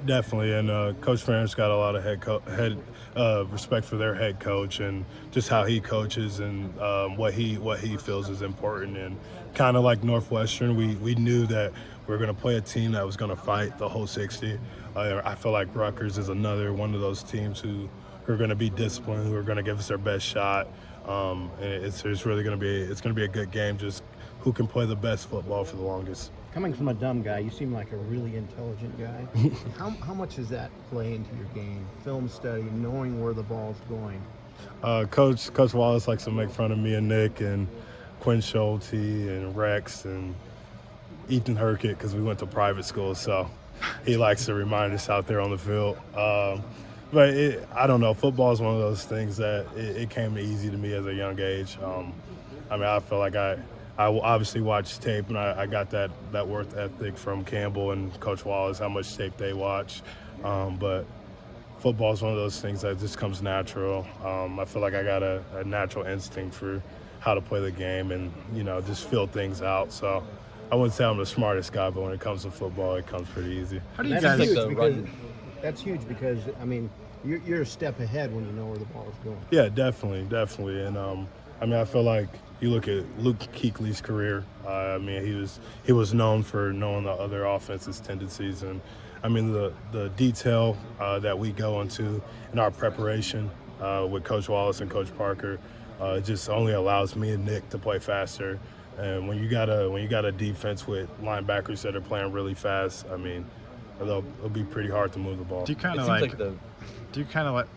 Definitely, and Coach Ferentz got a lot of respect for their head coach and just how he coaches and what he feels is important. And kind of like Northwestern, we knew that we were going to play a team that was going to fight the whole 60. I feel like Rutgers is another one of those teams who are going to be disciplined, who are going to give us their best shot. And it's really going to be a good game. Just who can play the best football for the longest. Coming from a dumb guy, you seem like a really intelligent guy. How much does that play into your game? Film study, knowing where the ball's going. Coach Wallace likes to make fun of me and Nick and Quinn Schulte and Rex and Ethan Herkett because we went to private school, so he likes to remind us out there on the field. But I don't know. Football is one of those things that it came easy to me as a young age. I feel like I obviously watched tape, and I got that work ethic from Campbell and Coach Wallace, how much tape they watch. But football is one of those things that just comes natural. I feel like I got a natural instinct for how to play the game and, just feel things out. So I wouldn't say I'm the smartest guy, but when it comes to football, it comes pretty easy. How do you guys That's huge because, you're a step ahead when you know where the ball is going. Yeah, definitely. And, I feel like you look at Luke Kuechly's career. He was known for knowing the other offense's tendencies, and the detail that we go into in our preparation with Coach Wallace and Coach Parker just only allows me and Nick to play faster. And when you got a defense with linebackers that are playing really fast, it'll be pretty hard to move the ball. Do you kind of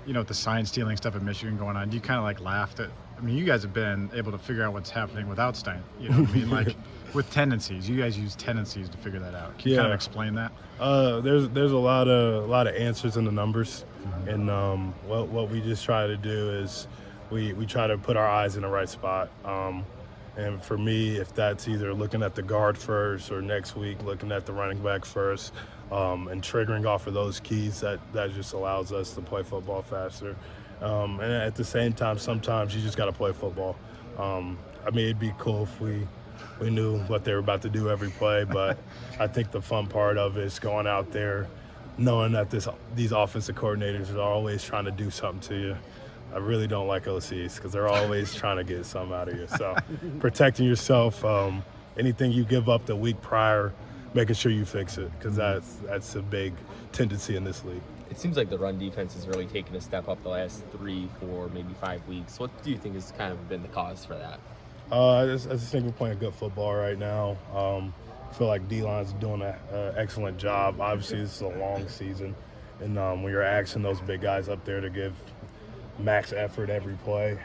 with the sign stealing stuff in Michigan going on, do you kind of like laugh at? You guys have been able to figure out what's happening without Stein. With tendencies. You guys use tendencies to figure that out. Can you kind of explain that? There's a lot of answers in the numbers, and what we just try to do is we try to put our eyes in the right spot. And for me, if that's either looking at the guard first or next week looking at the running back first, and triggering off of those keys, that just allows us to play football faster. And at the same time, sometimes you just got to play football. It'd be cool if we knew what they were about to do every play, but I think the fun part of it is going out there knowing that these offensive coordinators are always trying to do something to you. I really don't like OCs because they're always trying to get something out of you. So protecting yourself, anything you give up the week prior, making sure you fix it, because that's a big tendency in this league. It seems like the run defense has really taken a step up the last 3, 4, maybe 5 weeks. What do you think has kind of been the cause for that? I just think we're playing good football right now. I feel like D-line's doing an excellent job. Obviously, this is a long season, and when you're asking those big guys up there to give max effort every play,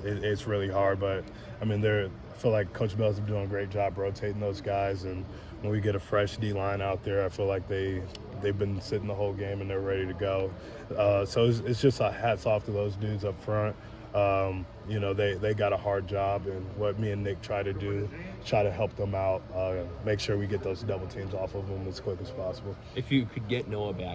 it's really hard. But I feel like Coach Bell's doing a great job rotating those guys, and when we get a fresh D-line out there, I feel like they've been sitting the whole game and they're ready to go. So it's just a hats off to those dudes up front. They got a hard job, and what me and Nick try to do, try to help them out, make sure we get those double teams off of them as quick as possible. If you could get Noah back,